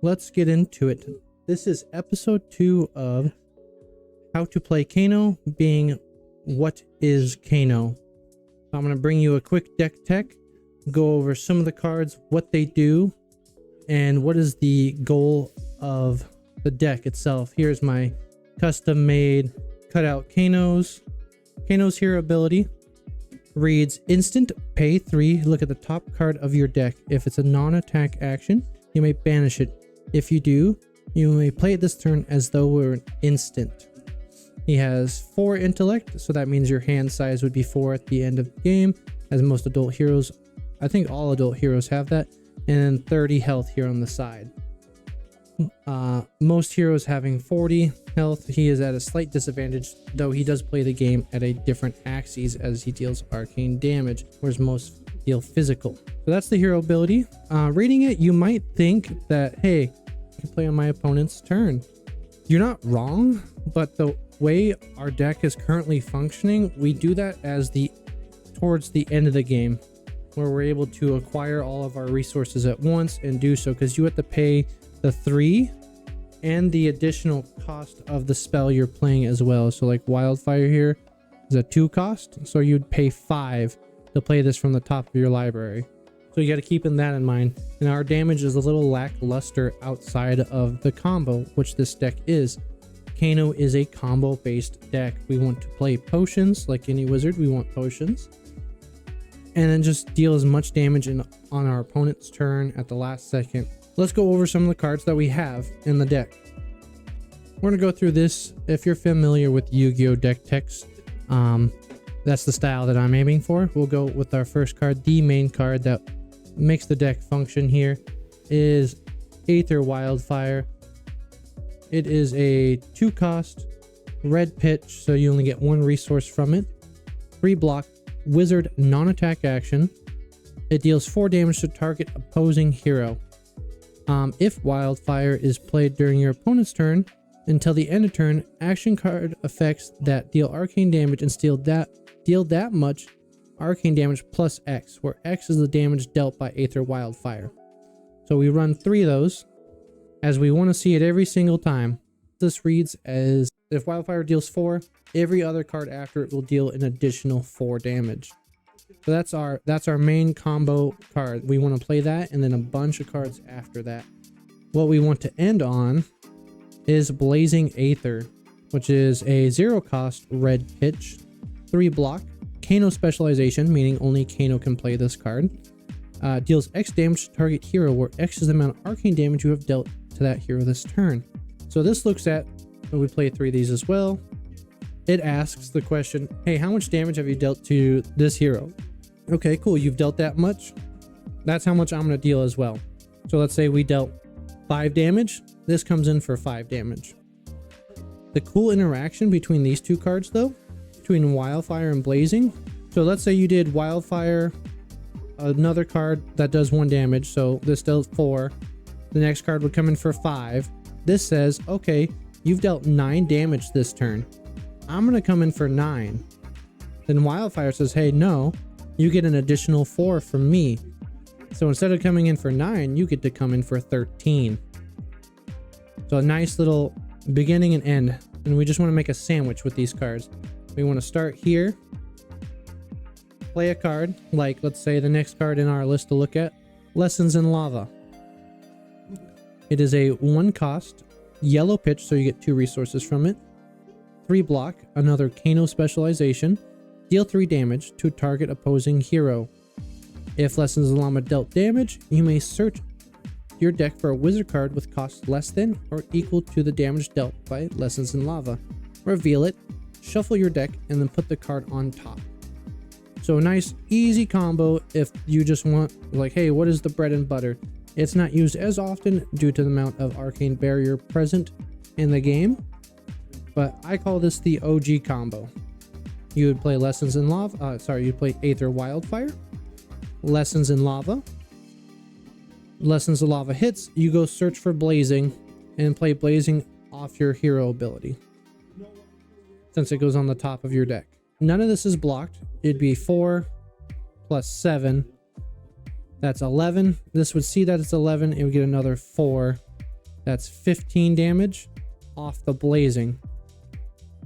let's get into it. This is episode 2 of how to play Kano, being what is Kano. So I'm going to bring you a quick deck tech, go over some of the cards, what they do, and what is the goal of the deck itself. Here's my custom made cutout Kano's hero ability reads instant, pay 3, look at the top card of your deck. If it's a non-attack action, you may banish it. If you do, you may play it this turn as though we're an instant. He has 4 intellect, so that means your hand size would be 4 at the end of the game, as most adult heroes, I think all adult heroes have that, and then 30 health here on the side. Most heroes having 40 health. He is at a slight disadvantage, though he does play the game at a different axis as he deals arcane damage, whereas most deal physical. So that's the hero ability. Reading it, you might think that, hey, I can play on my opponent's turn. You're not wrong, but the way our deck is currently functioning, we do that as towards the end of the game, where we're able to acquire all of our resources at once and do so, because you have to pay the 3 and the additional cost of the spell you're playing as well. So like Wildfire here is a 2 cost, so you'd pay 5 to play this from the top of your library. So you got to keep that in mind. And our damage is a little lackluster outside of the combo, which this deck is. Kano is a combo based deck. We want to play potions like any wizard. We want potions, and then just deal as much damage on our opponent's turn at the last second. Let's go over some of the cards that we have in the deck. We're going to go through this. If you're familiar with Yu-Gi-Oh deck text, that's the style that I'm aiming for. We'll go with our first card. The main card that makes the deck function here is Aether Wildfire. It is a 2 cost red pitch, so you only get 1 resource from it. 3 block wizard non-attack action. It deals 4 damage to target opposing hero. If Wildfire is played during your opponent's turn, until the end of turn, action card effects that deal arcane damage and deal that much arcane damage plus X, where X is the damage dealt by Aether Wildfire. So we run 3 of those, as we want to see it every single time. This reads as if Wildfire deals 4, every other card after it will deal an additional 4 damage. So that's our main combo card. We want to play that and then a bunch of cards after that. What we want to end on is Blazing Aether, which is a 0 cost red pitch, 3 block, Kano specialization, meaning only Kano can play this card. Deals X damage to target hero, where X is the amount of arcane damage you have dealt to that hero this turn. So this looks at, we play 3 of these as well. It asks the question, hey, how much damage have you dealt to this hero? Okay, cool, you've dealt that much. That's how much I'm going to deal as well. So let's say we dealt 5 damage. This comes in for 5 damage. The cool interaction between these 2 cards, though, between Wildfire and Blazing. So let's say you did Wildfire, another card that does 1 damage. So this dealt 4. The next card would come in for 5. This says, okay, you've dealt 9 damage this turn. I'm going to come in for 9. Then Wildfire says, hey, no, you get an additional 4 from me. So instead of coming in for 9, you get to come in for 13. So a nice little beginning and end. And we just want to make a sandwich with these cards. We want to start here, play a card, like let's say the next card in our list to look at, Lessons in Lava. It is a 1 cost yellow pitch, so you get 2 resources from it. 3 block, another Kano specialization. Deal 3 damage to target opposing hero. If Lessons in Lava dealt damage, you may search your deck for a wizard card with cost less than or equal to the damage dealt by Lessons in Lava. Reveal it, shuffle your deck, and then put the card on top. So a nice easy combo if you just want, like, hey, what is the bread and butter? It's not used as often due to the amount of arcane barrier present in the game, but I call this the OG combo. You would play Lessons in Lava, you'd play Aether Wildfire, Lessons in Lava. Lessons in Lava hits, you go search for Blazing and play Blazing off your hero ability, since it goes on the top of your deck. None of this is blocked. It'd be 4 plus 7. That's 11. This would see that it's 11. It would get another 4 That's 15 damage off the blazing.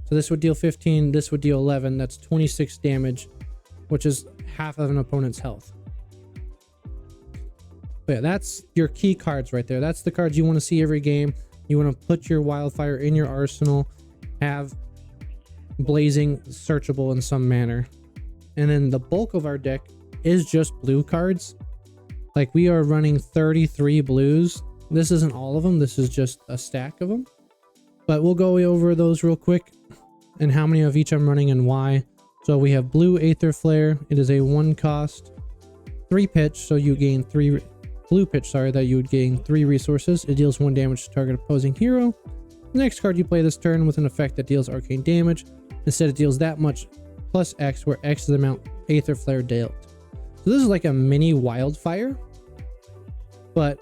So this would deal 15, this would deal 11. That's 26 damage, which is half of an opponent's health. But yeah, that's your key cards right there. That's the cards you want to see every game. You want to put your wildfire in your arsenal, have blazing searchable in some manner. And then the bulk of our deck is just blue cards. Like, we are running 33 blues. This isn't all of them, this is just a stack of them. But we'll go over those real quick and how many of each I'm running and why. So we have blue Aether Flare. It is a 1 cost, 3 pitch, so you gain 3 blue pitch, sorry, that you would gain 3 resources. It deals 1 damage to target opposing hero. The next card you play this turn with an effect that deals arcane damage. Instead, it deals that much plus X, where X is the amount Aether Flare dealt. So this is like a mini wildfire, but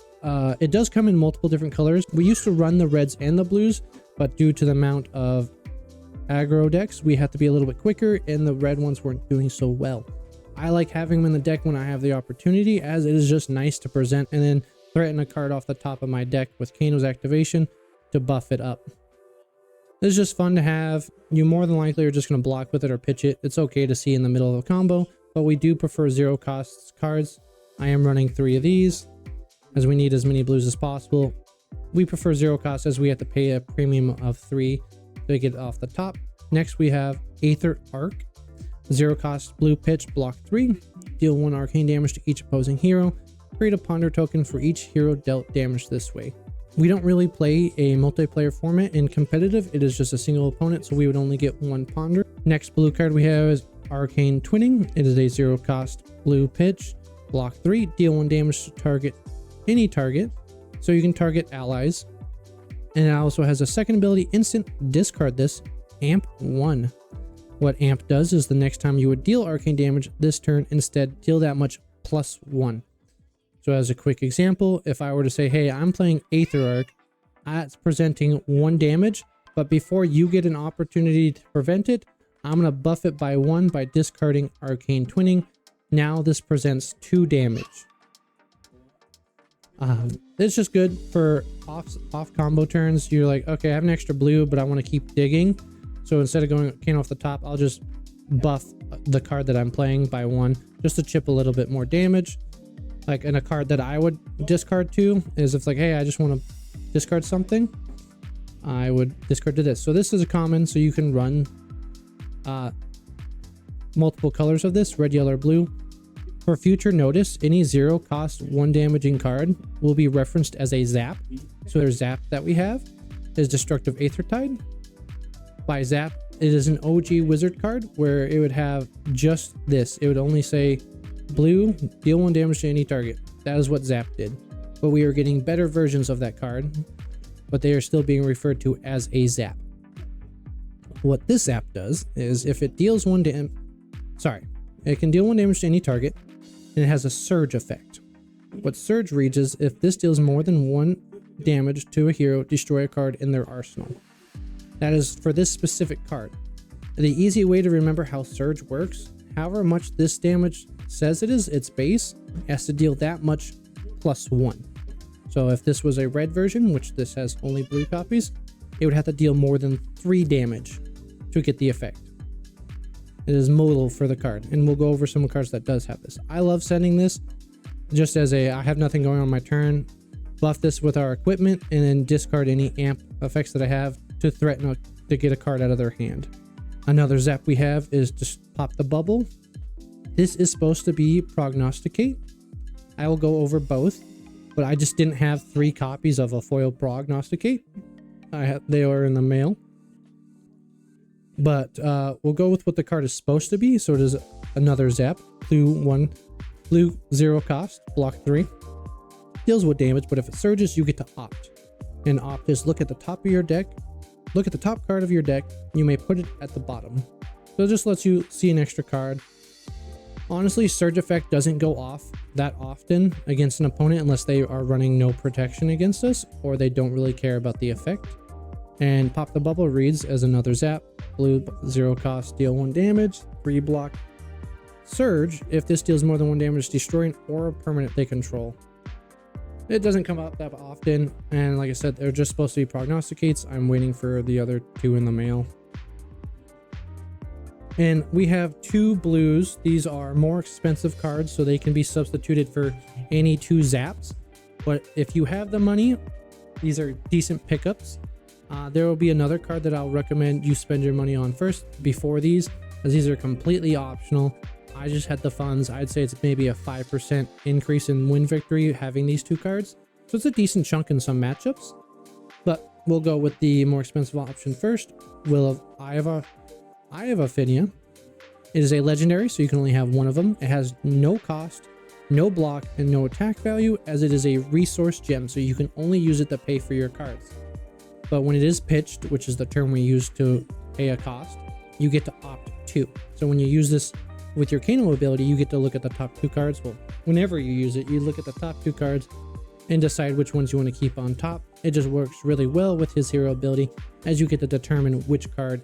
it does come in multiple different colors. We used to run the reds and the blues, but due to the amount of aggro decks, we had to be a little bit quicker, and the red ones weren't doing so well. I like having them in the deck when I have the opportunity, as it is just nice to present and then threaten a card off the top of my deck with Kano's activation to buff it up. It's just fun to have. You more than likely are just going to block with it or pitch it. It's okay to see in the middle of a combo, but we do prefer 0 costs cards. I am running 3 of these, as we need as many blues as possible. We prefer 0 costs, as we have to pay a premium of 3 to get off the top. Next we have Aether Arc. 0 cost blue pitch, block 3. Deal 1 arcane damage to each opposing hero. Create a ponder token for each hero dealt damage this way. We don't really play a multiplayer format in competitive. It is just a single opponent, so we would only get 1 ponder. Next blue card we have is Arcane Twinning. It is a 0 cost blue pitch, block 3. Deal 1 damage to target any target, so you can target allies. And it also has a second ability, instant discard this, Amp 1. What Amp does is the next time you would deal arcane damage this turn, instead deal that much plus 1. So as a quick example, if I were to say, hey, I'm playing Aether Arc, that's presenting 1 damage, but before you get an opportunity to prevent it, I'm going to buff it by 1 by discarding Arcane Twinning. Now this presents 2 damage. It's just good for off combo turns. You're like, okay, I have an extra blue, but I want to keep digging. So instead of going Kano off the top, I'll just buff the card that I'm playing by 1 just to chip a little bit more damage. Like, in a card that I would discard to is if like, hey, I just want to discard something, I would discard to this. So this is a common, so you can run multiple colors of this, red, yellow, or blue. For future notice, any 0 cost 1 damaging card will be referenced as a Zap. So their Zap that we have is Destructive Aether Tide. By Zap, it is an OG wizard card where it would have just this. It would only say blue, deal 1 damage to any target. That is what Zap did. But we are getting better versions of that card, but they are still being referred to as a Zap. What this Zap does is if it deals 1 damage, it can deal 1 damage to any target, and it has a surge effect. What surge reads is if this deals more than 1 damage to a hero, destroy a card in their arsenal. That is for this specific card. The easy way to remember how surge works, however much this damage says it is, its base has to deal that much plus 1. So if this was a red version, which this has only blue copies, it would have to deal more than 3 damage to get the effect. It is modal for the card, and we'll go over some cards that does have this. I love sending this just as I have nothing going on my turn, buff this with our equipment, and then discard any amp effects that I have to threaten to get a card out of their hand. Another Zap we have is just Pop the Bubble. This is supposed to be Prognosticate. I will go over both, but I just didn't have 3 copies of a foil Prognosticate. They are in the mail. But we'll go with what the card is supposed to be. So it is another Zap. Blue 0 cost, block 3. Deals 1 damage, but if it surges, you get to opt. And opt is look at the top of your deck. Look at the top card of your deck. You may put it at the bottom. So it just lets you see an extra card. Honestly, surge effect doesn't go off that often against an opponent unless they are running no protection against us or they don't really care about the effect. And Pop the Bubble reads as another Zap. Blue 0 cost, deal 1 damage, 3 block. Surge, if this deals more than 1 damage, destroy an aura permanent they control. It doesn't come up that often, and like I said, they're just supposed to be prognosticates. I'm waiting for the other 2 in the mail. And we have 2 blues. These are more expensive cards, so they can be substituted for any 2 Zaps. But if you have the money, these are decent pickups. There will be another card that I'll recommend you spend your money on first before these, as these are completely optional. I just had the funds. I'd say it's maybe a 5% increase in win victory having these 2 cards. So it's a decent chunk in some matchups. But we'll go with the more expensive option first. Will of Iavafinia. It is a legendary, so you can only have 1 of them. It has no cost, no block, and no attack value, as it is a resource gem, so you can only use it to pay for your cards. But when it is pitched, which is the term we use to pay a cost, you get to opt 2. So when you use this with your Kano ability, you get to look at the top 2 cards. Well, whenever you use it, you look at the top 2 cards and decide which ones you want to keep on top. It just works really well with his hero ability, as you get to determine which card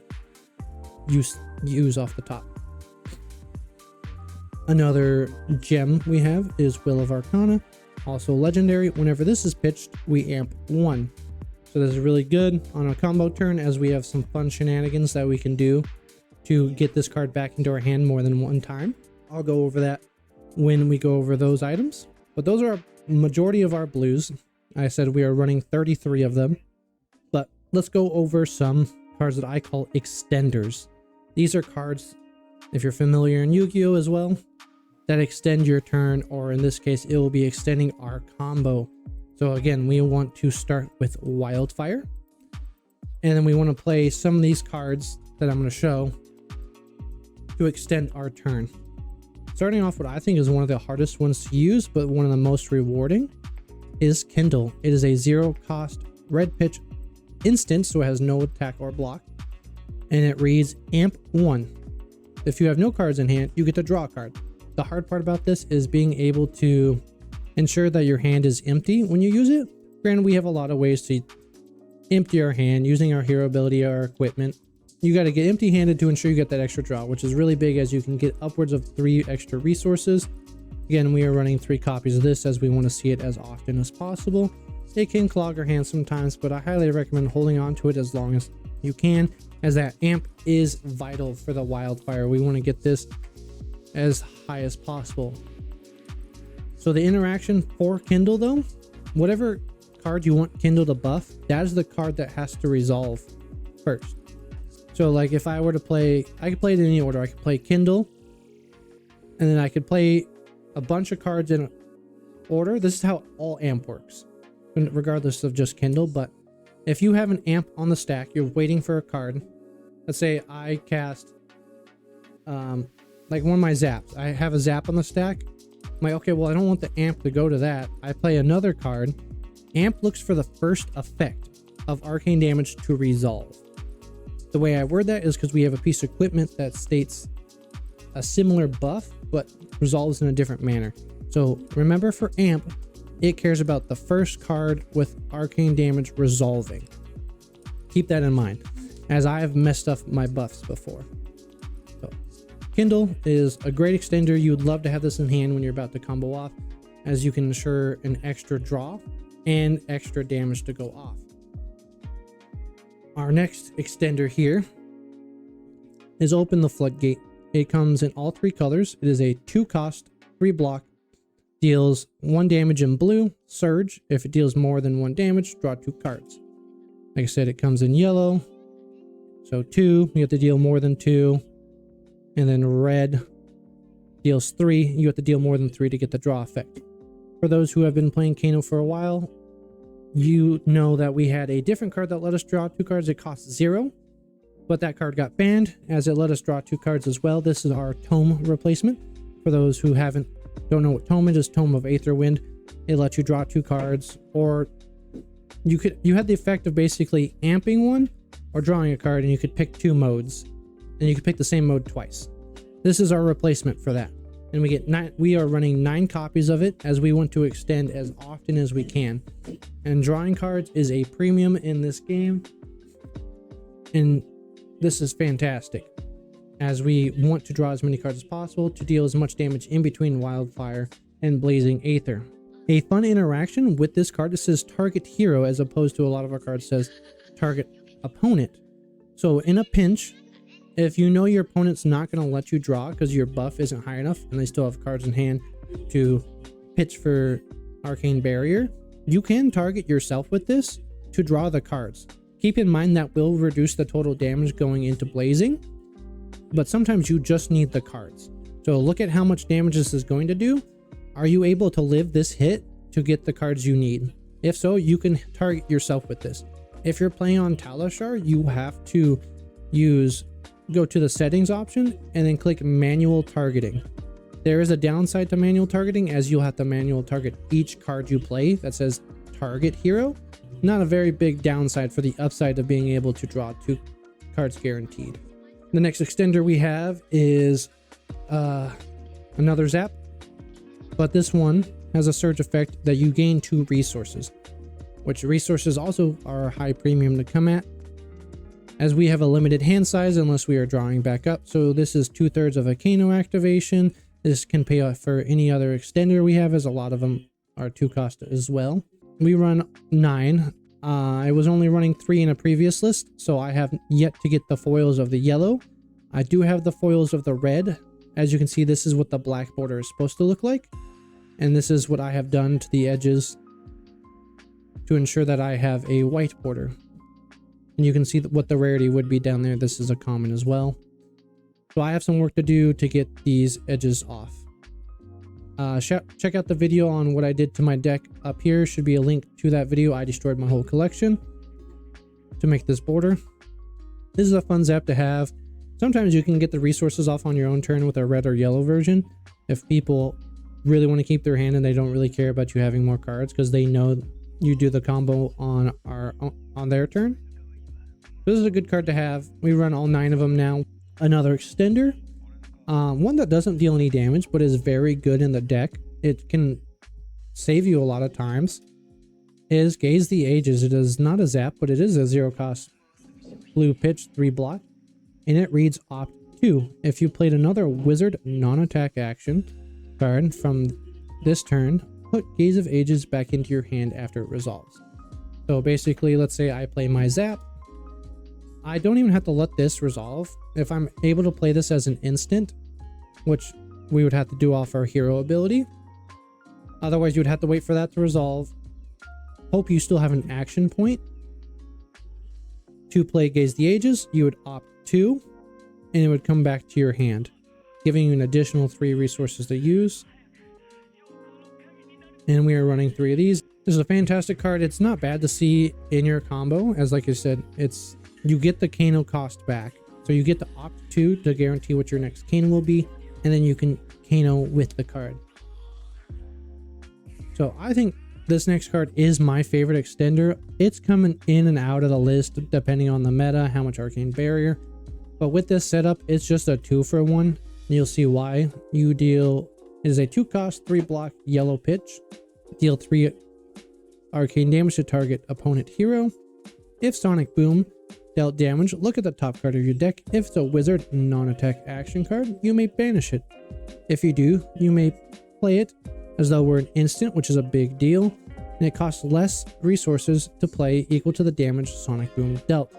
you use off the top. Another gem we have is Will of Arcana, also legendary. Whenever this is pitched, we amp 1. So this is really good on a combo turn, as we have some fun shenanigans that we can do to get this card back into our hand more than 1 time. I'll go over that when we go over those items. But those are a majority of our blues. I said we are running 33 of them. But let's go over some cards that I call extenders. These are cards, if you're familiar in Yu-Gi-Oh as well, that extend your turn, or in this case, it will be extending our combo. So again, we want to start with Wildfire, and then we want to play some of these cards that I'm going to show to extend our turn. Starting off, what I think is one of the hardest ones to use, but one of the most rewarding, is Kindle. It is a 0 cost red pitch instant, so it has no attack or block, and it reads amp 1. If you have no cards in hand, you get to draw a card. The hard part about this is being able to ensure that your hand is empty when you use it. Granted, we have a lot of ways to empty our hand using our hero ability or equipment. You got to get empty handed to ensure you get that extra draw, which is really big, as you can get upwards of 3 extra resources. Again, we are running 3 copies of this, as we want to see it as often as possible. It can clog our hands sometimes, but I highly recommend holding on to it as long as you can, as that amp is vital for the Wildfire. We want to get this as high as possible. So the interaction for Kindle, though, whatever card you want Kindle to buff, that is the card that has to resolve first. So like if I were to play, I could play it in any order. I could play Kindle, and then I could play a bunch of cards in order. This is how all amp works, regardless of just Kindle. But if you have an amp on the stack, you're waiting for a card. Let's say I cast like one of my Zaps. I have a Zap on the stack. I'm like, okay, well, I don't want the amp to go to that. I play another card. Amp looks for the first effect of arcane damage to resolve. The way I word that is because we have a piece of equipment that states a similar buff, but resolves in a different manner. So remember, for amp, it cares about the first card with arcane damage resolving. Keep that in mind, as I have messed up my buffs before. So Kindle is a great extender. You would love to have this in hand when you're about to combo off, as you can ensure an extra draw and extra damage to go off. Our next extender here is Open the Floodgate. It comes in all 3 colors. It is a 2 cost, 3 block, deals 1 damage in blue, surge. If it deals more than 1 damage, draw 2 cards. Like I said, it comes in yellow, so 2, you have to deal more than 2. And then red deals 3, you have to deal more than 3 to get the draw effect. For those who have been playing Kano for a while, you know that we had a different card that let us draw 2 cards. It costs 0, but that card got banned, as it let us draw 2 cards as well. This is our Tome replacement. For those who don't know what Tome is, Tome of Aether Wind. It lets you draw 2 cards, or you had the effect of basically amping one or drawing a card, and you could pick 2 modes, and you could pick the same mode twice. This is our replacement for that, and we are running 9 copies of it, as we want to extend as often as we can. And drawing cards is a premium in this game, and this is fantastic, as we want to draw as many cards as possible to deal as much damage in between Wildfire and Blazing Aether. A fun interaction with this card, it says target hero as opposed to a lot of our cards says target opponent. So in a pinch, if you know your opponent's not going to let you draw because your buff isn't high enough and they still have cards in hand to pitch for Arcane Barrier, you can target yourself with this to draw the cards. Keep in mind that will reduce the total damage going into blazing, but sometimes you just need the cards. So look at how much damage this is going to do. Are you able to live this hit to get the cards you need? If so, you can target yourself with this. If you're playing on Talishar, you have to go to the settings option and then click manual targeting. There is a downside to manual targeting, as you'll have to manual target each card you play that says target hero. Not a very big downside for the upside of being able to draw 2 cards guaranteed. The next extender we have is another Zap, but this one has a surge effect that you gain 2 resources, which resources also are high premium to come at, as we have a limited hand size unless we are drawing back up. So this is 2/3 of a Kano activation. This can pay off for any other extender we have, as a lot of them are 2 cost as well. We run 9. I was only running 3 in a previous list, so I have yet to get the foils of the yellow. I do have the foils of the red. As you can see, this is what the black border is supposed to look like, and this is what I have done to the edges to ensure that I have a white border. And you can see what the rarity would be down there. This is a common as well. So I have some work to do to get these edges off. Check out the video on what I did to my deck up here. Should be a link to that video. I destroyed my whole collection to make this border. This is a fun Zap to have. Sometimes you can get the resources off on your own turn with a red or yellow version if people really want to keep their hand and they don't really care about you having more cards because they know you do the combo on their turn. This is a good card to have. We run all 9 of them now. Another extender, one that doesn't deal any damage but is very good in the deck. It can save you a lot of times, is Gaze the Ages. It is not a Zap, but it is a 0 cost blue pitch 3 block, and it reads opt 2. If you played another wizard non-attack action card from this turn, put Gaze of Ages back into your hand after it resolves. So basically, let's say I play my Zap. I don't even have to let this resolve. If I'm able to play this as an instant, which we would have to do off our hero ability. Otherwise, you would have to wait for that to resolve. Hope you still have an action point to play Gaze the Ages. You would opt 2, and it would come back to your hand, giving you an additional 3 resources to use. And we are running 3 of these. This is a fantastic card. It's not bad to see in your combo, as like I said, you get the Kano cost back. So you get the opt 2 to guarantee what your next Kano will be, and then you can Kano with the card. So I think this next card is my favorite extender. It's coming in and out of the list depending on the meta, how much Arcane Barrier. But with this setup, it's just a 2-for-1. And you'll see why. It is a 2 cost 3 block yellow pitch. Deal 3 arcane damage to target opponent hero. If Sonic Boom dealt damage, look at the top card of your deck. If it's a wizard non-attack action card, you may banish it. If you do, you may play it as though we're an instant, which is a big deal, and it costs less resources to play, equal to the damage Sonic Boom dealt.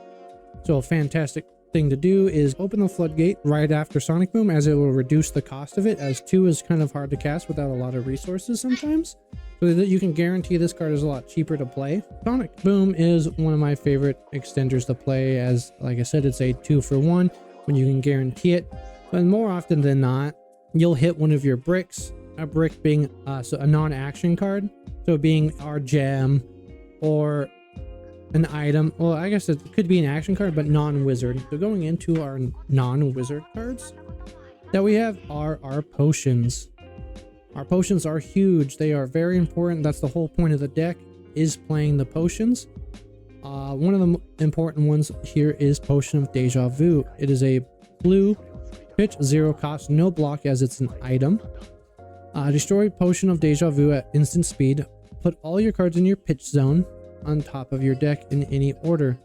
So a fantastic thing to do is open the floodgate right after Sonic Boom, as it will reduce the cost of it, as 2 is kind of hard to cast without a lot of resources sometimes. So that you can guarantee this card is a lot cheaper to play. Sonic Boom is one of my favorite extenders to play, as like I said, it's a 2-for-1 when you can guarantee it. But more often than not, you'll hit one of your bricks, a brick being a non-action card, so being our gem or an item. Well, I guess it could be an action card, but non-wizard. So going into our non-wizard cards that we have are our potions. Our potions are huge. They are very important. That's the whole point of the deck, is playing the potions. One of the important ones here is Potion of Deja Vu. It is a blue pitch 0 cost, no block, as it's an item. Destroy Potion of Deja Vu at instant speed. Put all your cards in your pitch zone on top of your deck in any order.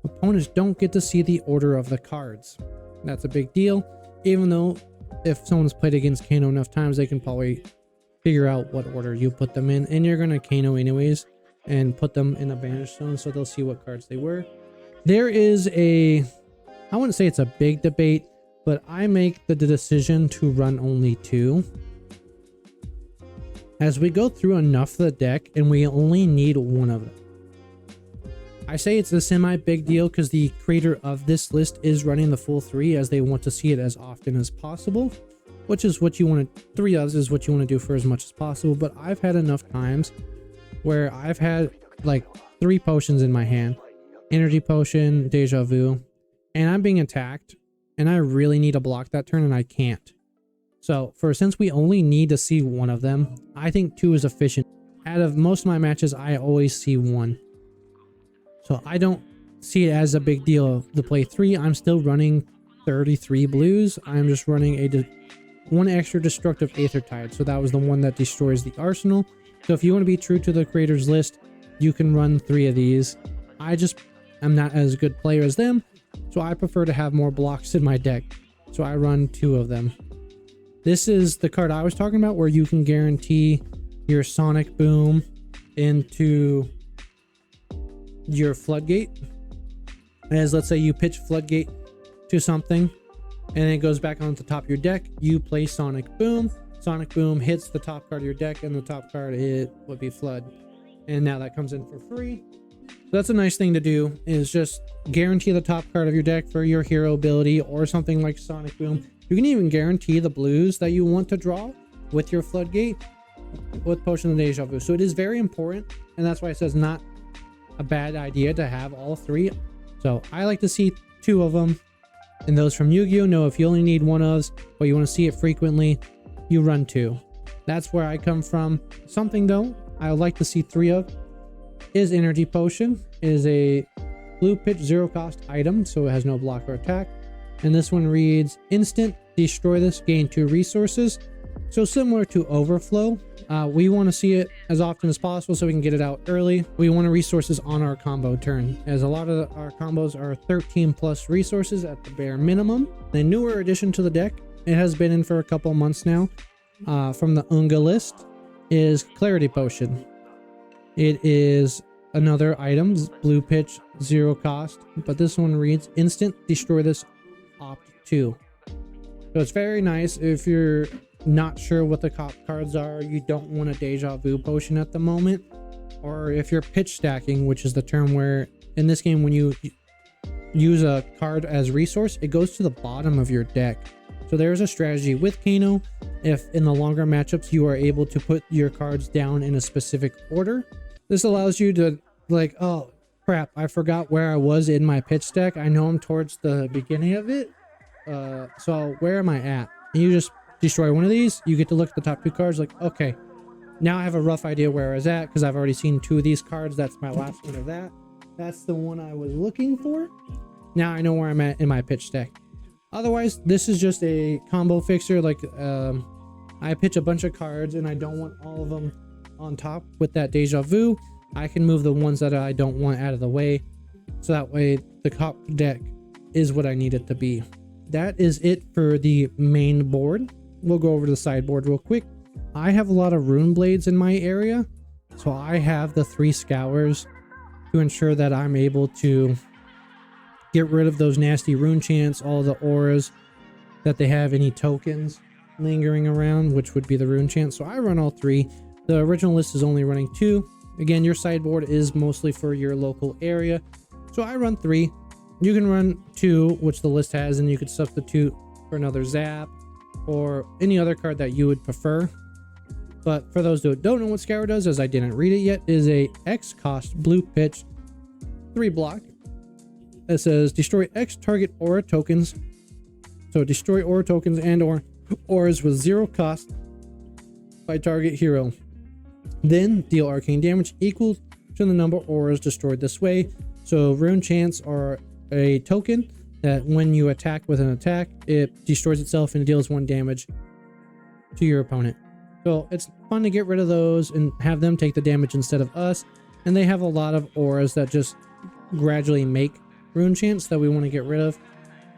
Opponents don't get to see the order of the cards. That's a big deal, even though if someone's played against Kano enough times, they can probably figure out what order you put them in, and you're going to Kano anyways and put them in a banish zone so they'll see what cards they were. There is a, I wouldn't say it's a big debate, but I make the decision to run only 2. As we go through enough of the deck and we only need 1 of them. I say it's a semi big deal because the creator of this list is running the full 3 as they want to see it as often as possible, which is what you want to, 3 others is what you want to do for as much as possible. But I've had enough times where I've had like 3 potions in my hand, energy potion, deja vu, and I'm being attacked and I really need to block that turn and I can't. So since we only need to see 1 of them, I think 2 is efficient. Out of most of my matches, I always see 1. So I don't see it as a big deal to play 3. I'm still running 33 blues. I'm just running 1 extra destructive Aether Tide. So that was the one that destroys the arsenal. So if you want to be true to the creator's list, you can run 3 of these. I'm not as good player as them, so I prefer to have more blocks in my deck. So I run 2 of them. This is the card I was talking about where you can guarantee your Sonic Boom into your Floodgate. As let's say you pitch Floodgate to something and it goes back on the top of your deck, you play Sonic Boom. Sonic Boom hits the top card of your deck and the top card it would be Flood. And now that comes in for free. So that's a nice thing to do, is just guarantee the top card of your deck for your hero ability or something like Sonic Boom. You can even guarantee the blues that you want to draw with your Floodgate with Potion of Deja Vu. So it is very important, and that's why it says not a bad idea to have all 3. So I like to see 2 of them. And those from Yu-Gi-Oh! Know if you only need 1 of those, but you want to see it frequently, you run 2. That's where I come from. Something though I would like to see 3 of is Energy Potion. It is a blue pitch 0 cost item, so it has no block or attack. And this one reads instant, destroy this, gain 2 resources. So similar to Overflow, we want to see it as often as possible so we can get it out early. We want resources on our combo turn, as a lot of our combos are 13 plus resources at the bare minimum. The newer addition to the deck, it has been in for a couple months now, from the Unga list, is Clarity Potion. It is another item, blue pitch 0 cost, but this one reads instant, destroy this, opt 2. So it's very nice if you're not sure what the cards are, you don't want a Deja Vu potion at the moment, or if you're pitch stacking, which is the term where in this game when you use a card as resource, it goes to the bottom of your deck. So there's a strategy with Kano. If in the longer matchups you are able to put your cards down in a specific order, this allows you to like, oh crap, I forgot where I was in my pitch stack. I know I'm towards the beginning of it. So where am I at? And you just destroy one of these, you get to look at the top 2 cards like, okay, now I have a rough idea where I was at because I've already seen 2 of these cards. That's my last one of that. That's the one I was looking for. Now I know where I'm at in my pitch stack. Otherwise, this is just a combo fixer. Like I pitch a bunch of cards and I don't want all of them on top with that Deja Vu. I can move the ones that I don't want out of the way, so that way the top deck is what I need it to be. That is it for the main board. We'll go over to the sideboard real quick. I have a lot of rune blades in my area, so I have the 3 scours to ensure that I'm able to get rid of those nasty rune chants, all the auras that they have, any tokens lingering around, which would be the rune chants. So I run all 3. The original list is only running 2. Again, your sideboard is mostly for your local area, so I run 3. You can run 2, which the list has, and you could substitute for another Zap or any other card that you would prefer. But for those who don't know what Scour does, as I didn't read it yet, is a X cost blue pitch 3 block. It says destroy X target aura tokens. So destroy aura tokens and or auras with 0 cost by target hero. Then deal arcane damage equal to the number of auras destroyed this way. So rune chants are a token that when you attack with an attack, it destroys itself and deals 1 damage to your opponent. So it's fun to get rid of those and have them take the damage instead of us. And they have a lot of auras that just gradually make rune chants that we want to get rid of.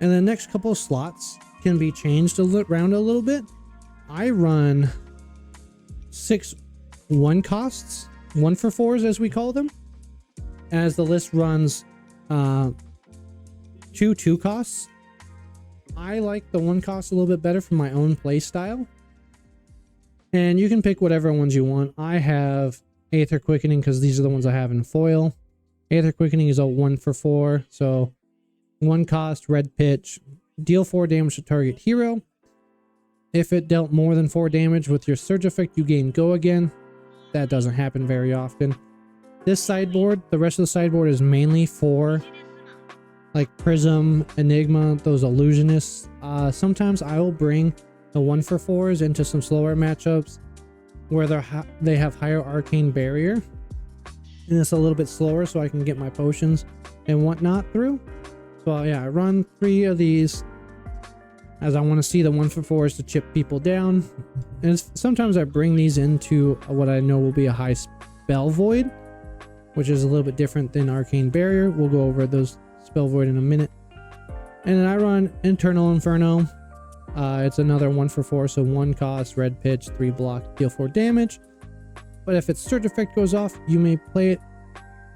And the next couple of slots can be changed around a little bit. I run 6 1 costs, 1 for 4s as we call them, as the list runs 2 2 costs. I like the 1 cost a little bit better for my own play style. And you can pick whatever ones you want. I have Aether Quickening because these are the ones I have in foil. Aether Quickening is a 1 for 4. So 1 cost, red pitch, deal 4 damage to target hero. If it dealt more than 4 damage with your surge effect, you gain go again. That doesn't happen very often. This sideboard, the rest of the sideboard is mainly for like Prism, Enigma, those illusionists. Sometimes I will bring the 1 for 4s into some slower matchups where they have higher arcane barrier, and it's a little bit slower so I can get my potions and whatnot through. So yeah, I run 3 of these as I want to see the 1 for 4s to chip people down. And sometimes I bring these into what I know will be a high spell void, which is a little bit different than arcane barrier. We'll go over those spell void in a minute. And then I run Internal Inferno. It's another 1 for 4, so 1 cost, red pitch, 3 block, deal 4 damage. But if its surge effect goes off, you may play it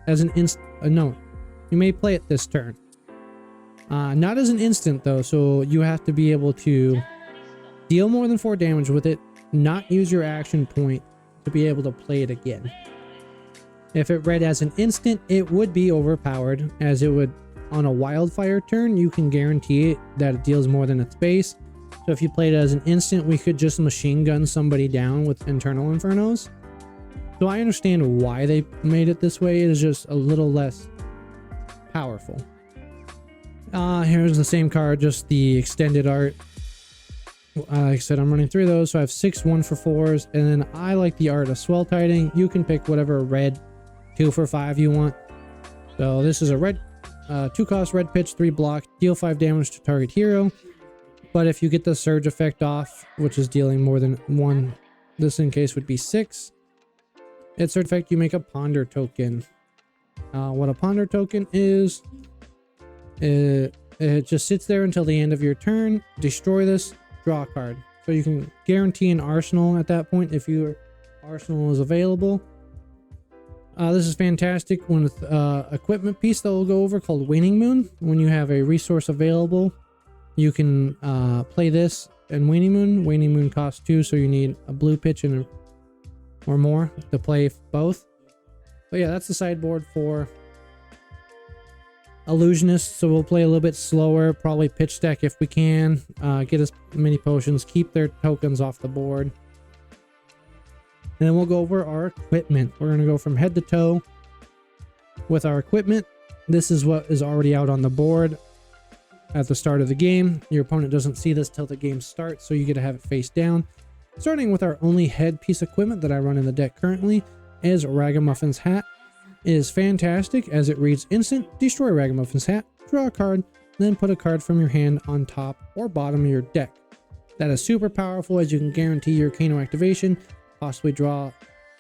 as an you may play it this turn. Not as an instant though, so you have to be able to deal more than 4 damage with it, not use your action point to be able to play it again. If it read as an instant, it would be overpowered, as it would, on a wildfire turn, you can guarantee it that it deals more than its base. So if you played it as an instant, we could just machine gun somebody down with Internal Infernos. So I understand why they made it this way. It is just a little less powerful. Here's the same card, just the extended art. Like I said, I'm running 3 of those, so I have 6 1 for 4s, and then I like the art of Swell Tiding. You can pick whatever red 2 for 5 you want. So this is a red 2 cost, red pitch, 3 block, deal 5 damage to target hero. But if you get the surge effect off, which is dealing more than 1, this in case would be 6. Its surge effect, you make a ponder token. What a ponder token is, it just sits there until the end of your turn. Destroy this, draw a card. So you can guarantee an arsenal at that point if your arsenal is available. This is fantastic when with equipment piece that we'll go over called Waning Moon. When you have a resource available, you can play this and Waning Moon. Waning Moon costs 2, so you need a blue pitch and or more to play both. But yeah, that's the sideboard for Illusionists. So we'll play a little bit slower, probably pitch deck if we can. Get as many potions, keep their tokens off the board. And then we'll go over our equipment. We're going to go from head to toe with our equipment. This is what is already out on the board at the start of the game. Your opponent doesn't see this till the game starts, so you get to have it face down. Starting with our only head piece equipment that I run in the deck currently is Ragamuffin's Hat. It is fantastic as it reads instant, destroy Ragamuffin's Hat, draw a card, then put a card from your hand on top or bottom of your deck. That is super powerful as you can guarantee your Kano activation, possibly draw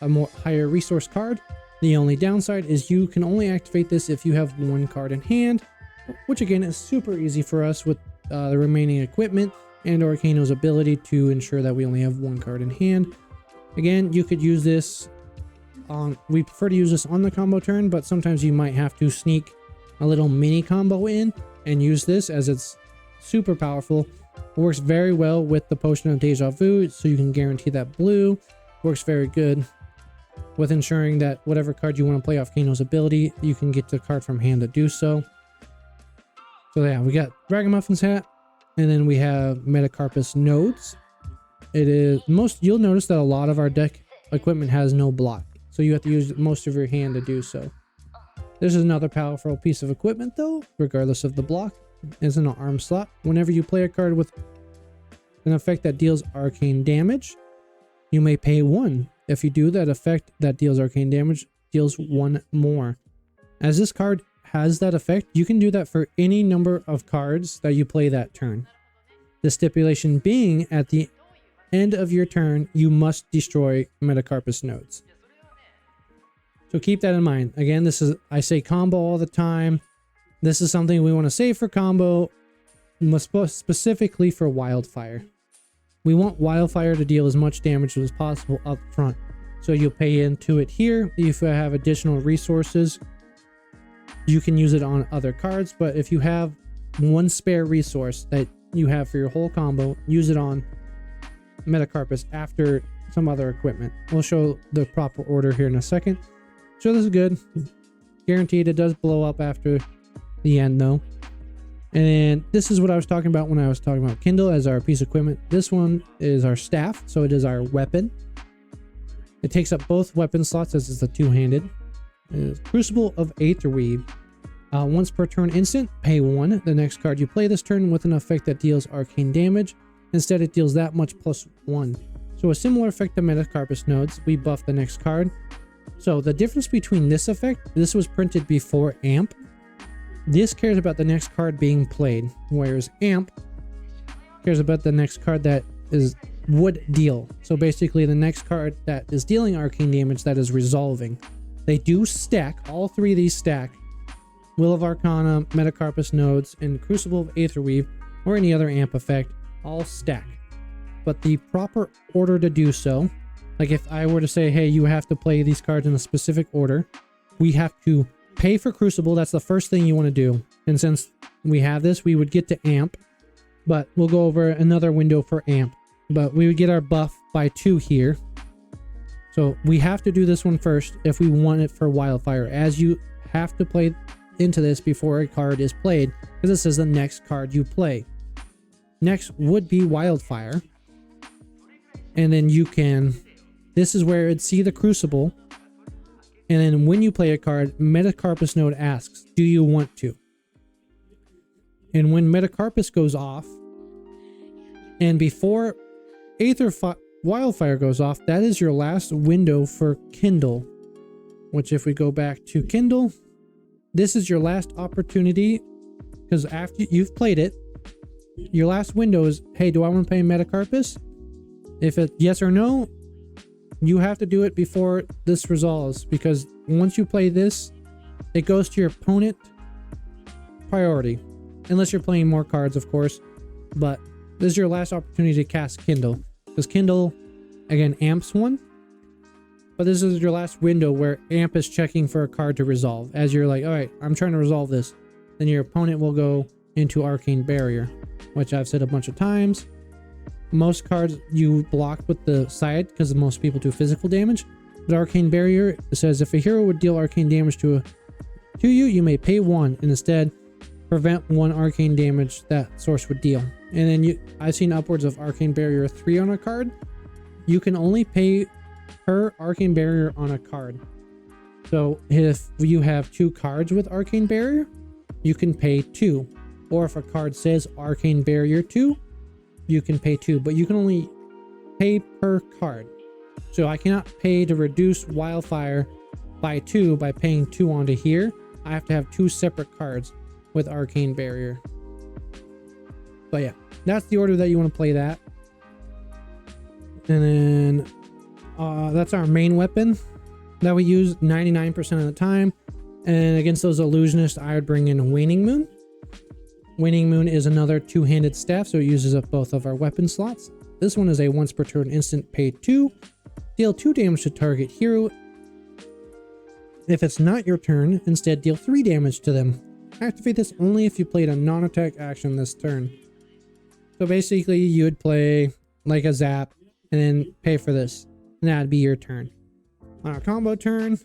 a more higher resource card. The only downside is you can only activate this if you have 1 card in hand, which again is super easy for us with the remaining equipment and or Kano's ability to ensure that we only have 1 card in hand. Again, you could use this on, we prefer to use this on the combo turn, but sometimes you might have to sneak a little mini combo in and use this as it's super powerful. It works very well with the Potion of Deja Vu, so you can guarantee that blue. Works very good with ensuring that whatever card you want to play off Kano's ability, you can get the card from hand to do so. So yeah, we got Ragamuffin's Hat, and then we have Metacarpus Nodes. It is you'll notice that a lot of our deck equipment has no block, so you have to use most of your hand to do so. This is another powerful piece of equipment though, regardless of the block. It's an arm slot. Whenever you play a card with an effect that deals arcane damage, you may pay 1. If you do, that effect that deals arcane damage deals 1 more. As this card has that effect, you can do that for any number of cards that you play that turn. The stipulation being at the end of your turn, you must destroy Metacarpus Nodes. So keep that in mind. Again, this is, I say combo all the time. This is something we want to save for combo, specifically for Wildfire. We want Wildfire to deal as much damage as possible up front. So you'll pay into it here. If you have additional resources, you can use it on other cards. But if you have one spare resource that you have for your whole combo, use it on Metacarpus after some other equipment. We'll show the proper order here in a second. So this is good. Guaranteed it does blow up after the end though. And this is what I was talking about when I was talking about Kindle as our piece of equipment. This one is our staff, so it is our weapon. It takes up both weapon slots as it's a two-handed. Crucible of Aether. Once per turn instant, pay 1. The next card you play this turn with an effect that deals arcane damage. Instead, it deals that much plus 1. So a similar effect to Metacarpus nodes. We buff the next card. So the difference between this effect, this was printed before Amp. This cares about the next card being played, whereas Amp cares about the next card that would deal. So basically the next card that is dealing arcane damage that is resolving. They do stack, all three of these stack. Will of Arcana, Metacarpus nodes, and Crucible of Aetherweave, or any other Amp effect, all stack. But the proper order to do so, like if I were to say, hey, you have to play these cards in a specific order, we have to pay for Crucible. That's the first thing you want to do. And since we have this, we would get to Amp, but we'll go over another window for Amp. But we would get our buff by 2 here. So we have to do this one first if we want it for Wildfire, as you have to play into this before a card is played, because this is the next card you play. Next would be Wildfire. And then you can, this is where it'd see the Crucible. And then when you play a card, Metacarpus node asks, do you want to? And when Metacarpus goes off, and before Wildfire goes off, that is your last window for Kindle. Which if we go back to Kindle, this is your last opportunity, because after you've played it, your last window is, hey, do I want to play Metacarpus? If it's yes or no, you have to do it before this resolves, because once you play this, it goes to your opponent priority. Unless you're playing more cards, of course. But this is your last opportunity to cast Kindle. Because Kindle, again, amps one. But this is your last window where Amp is checking for a card to resolve. As you're like, alright, I'm trying to resolve this. Then your opponent will go into Arcane Barrier, which I've said a bunch of times. Most cards you block with the side because most people do physical damage. But Arcane Barrier says if a hero would deal arcane damage to you, you may pay 1 and instead prevent 1 arcane damage that source would deal. And then I've seen upwards of Arcane Barrier 3 on a card. You can only pay per Arcane Barrier on a card. So if you have 2 cards with Arcane Barrier, you can pay 2. Or if a card says Arcane Barrier 2, you can pay 2, but you can only pay per card. So I cannot pay to reduce Wildfire by 2 by paying 2 onto here. I have to have 2 separate cards with Arcane Barrier. But yeah, that's the order that you want to play that. And then that's our main weapon that we use 99% of the time. And against those illusionists, I would bring in Waning Moon. Waning Moon is another 2-handed staff, so it uses up both of our weapon slots. This one is a once per turn instant, pay 2. Deal 2 damage to target hero. If it's not your turn, instead deal 3 damage to them. Activate this only if you played a non-attack action this turn. So basically you would play like a Zap and then pay for this. And that'd be your turn. On a combo turn,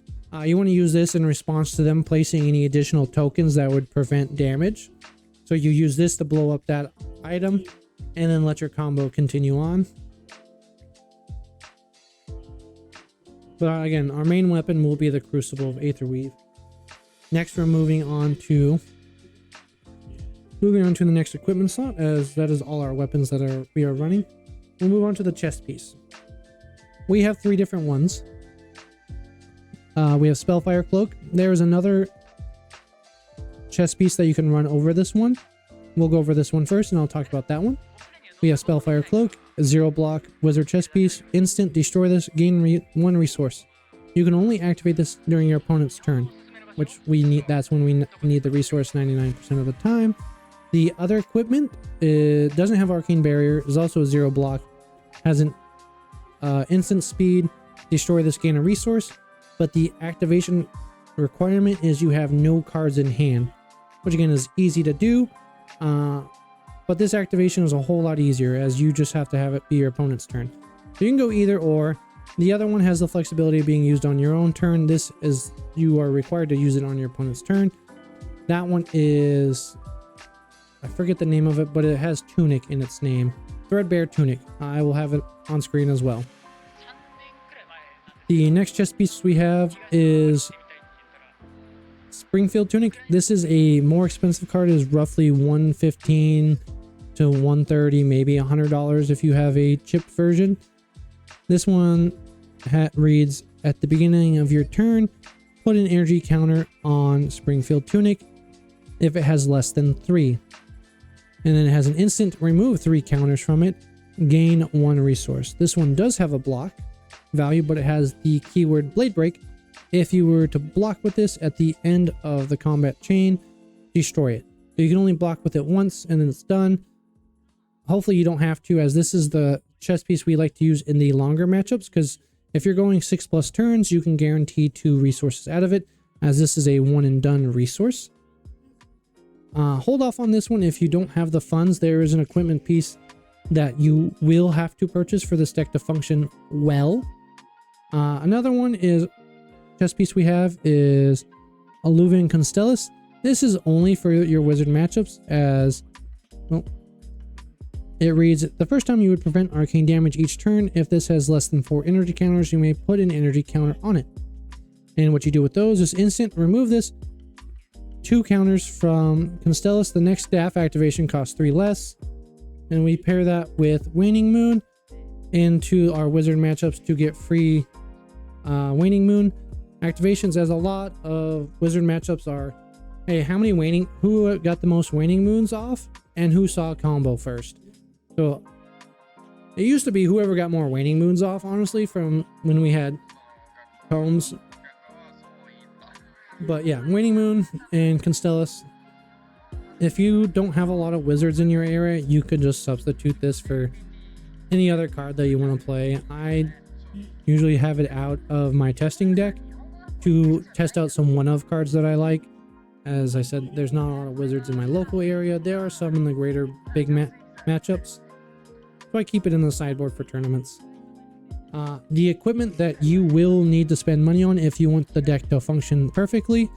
you want to use this in response to them placing any additional tokens that would prevent damage. So you use this to blow up that item and then let your combo continue on. But again, our main weapon will be the Crucible of Aetherweave. Next, we're moving on to the next equipment slot, as that is all our weapons that we are running. We'll move on to the chest piece. We have 3 different ones. We have Spellfire Cloak. There is another chest piece that you can run over this one. We'll go over this one first and I'll talk about that one. We have Spellfire Cloak, a 0-block wizard chest piece. Instant, destroy this, gain 1 resource. You can only activate this during your opponent's turn, which we need. That's when we need the resource 99% of the time. The other equipment doesn't have Arcane Barrier, is also a 0-block. has an instant speed, destroy this, gain a resource, but the activation requirement is you have no cards in hand, which again is easy to do, but this activation is a whole lot easier as you just have to have it be your opponent's turn. So you can go either or. The other one has the flexibility of being used on your own turn. This is, you are required to use it on your opponent's turn. That one is, I forget the name of it, but it has Tunic in its name. Threadbare Tunic. I will have it on screen as well. The next chess piece we have is Springfield Tunic. This is a more expensive card. It is roughly $115 to $130, maybe $100 if you have a chipped version. This one reads, at the beginning of your turn, put an energy counter on Springfield Tunic if it has less than 3. And then it has an instant, remove 3 counters from it, gain 1 resource. This one does have a block value, but it has the keyword Blade Break. If you were to block with this at the end of the combat chain, destroy it. So you can only block with it once and then it's done. Hopefully you don't have to, as this is the chess piece we like to use in the longer matchups, because if you're going 6+ turns, you can guarantee 2 resources out of it, as this is a one and done resource. Hold off on this one if you don't have the funds. There is an equipment piece that you will have to purchase for this deck to function well. Another one is chess piece we have is Alluvian Constellus. This is only for your wizard matchups, as well, it reads, the first time you would prevent arcane damage each turn. If this has less than 4 energy counters, you may put an energy counter on it. And what you do with those is instant, remove this, 2 counters from Constellus. The next staff activation costs 3 less. And we pair that with Waning Moon into our wizard matchups to get free Waning Moon activations, as a lot of wizard matchups are, hey, how many waning, who got the most Waning Moons off and who saw a combo first. So it used to be whoever got more Waning Moons off, honestly, from when we had tomes. But yeah, Waning Moon and Constellus. If you don't have a lot of wizards in your area, you could just substitute this for any other card that you want to play. I usually have it out of my testing deck to test out some one-of cards that I like. As I said, there's not a lot of wizards in my local area. There are some in the greater big matchups, so I keep it in the sideboard for tournaments. The equipment that you will need to spend money on if you want the deck to function perfectly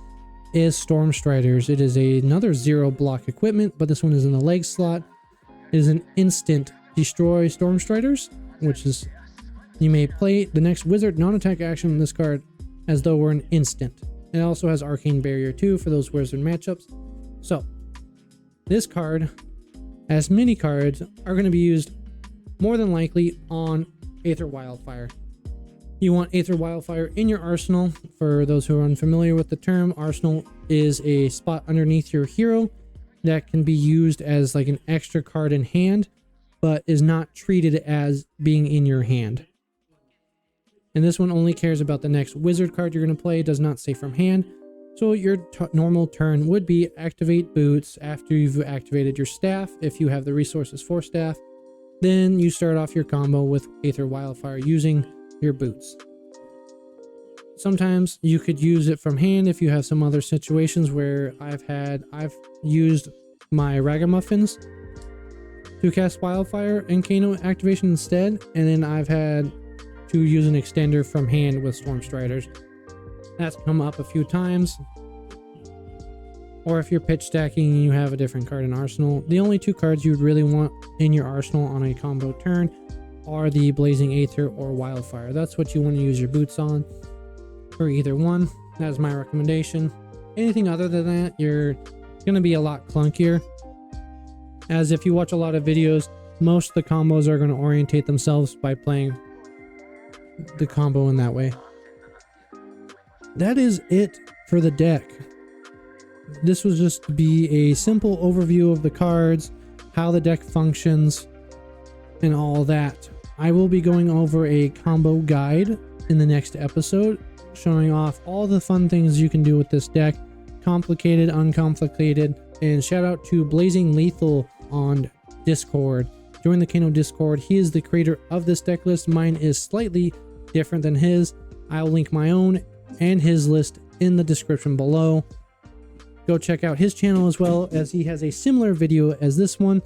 is Storm Striders. It is another 0 block equipment, but this one is in the leg slot. It is an instant destroy Storm Striders, which is, you may play the next wizard non-attack action on this card as though we're an instant. It also has Arcane Barrier too for those wizard matchups. So this card, as many cards, are going to be used more than likely on Aether Wildfire. You want Aether Wildfire in your arsenal. For those who are unfamiliar with the term, arsenal is a spot underneath your hero that can be used as like an extra card in hand, but is not treated as being in your hand. And this one only cares about the next wizard card you're going to play. It does not say from hand. So your normal turn would be activate boots after you've activated your staff, if you have the resources for staff. Then you start off your combo with Aether Wildfire using your boots. Sometimes you could use it from hand if you have some other situations where I've used my Ragamuffins to cast Wildfire and Kano activation instead, and then I've had to use an extender from hand with Storm Striders. That's come up a few times. Or if you're pitch stacking and you have a different card in arsenal, the only 2 cards you would really want in your arsenal on a combo turn are the Blazing Aether or Wildfire. That's what you want to use your boots on, or either one. That is my recommendation. Anything other than that, you're going to be a lot clunkier. As if you watch a lot of videos, most of the combos are going to orientate themselves by playing the combo in that way. That is it for the deck. This was just to be a simple overview of the cards, how the deck functions, and all that. I will be going over a combo guide in the next episode, showing off all the fun things you can do with this deck, complicated, uncomplicated, and shout out to Blazing Lethal on Discord. Join the Kano Discord. He is the creator of this deck list. Mine is slightly different than his. I'll link my own and his list in the description below. Go check out his channel as well, as he has a similar video as this one.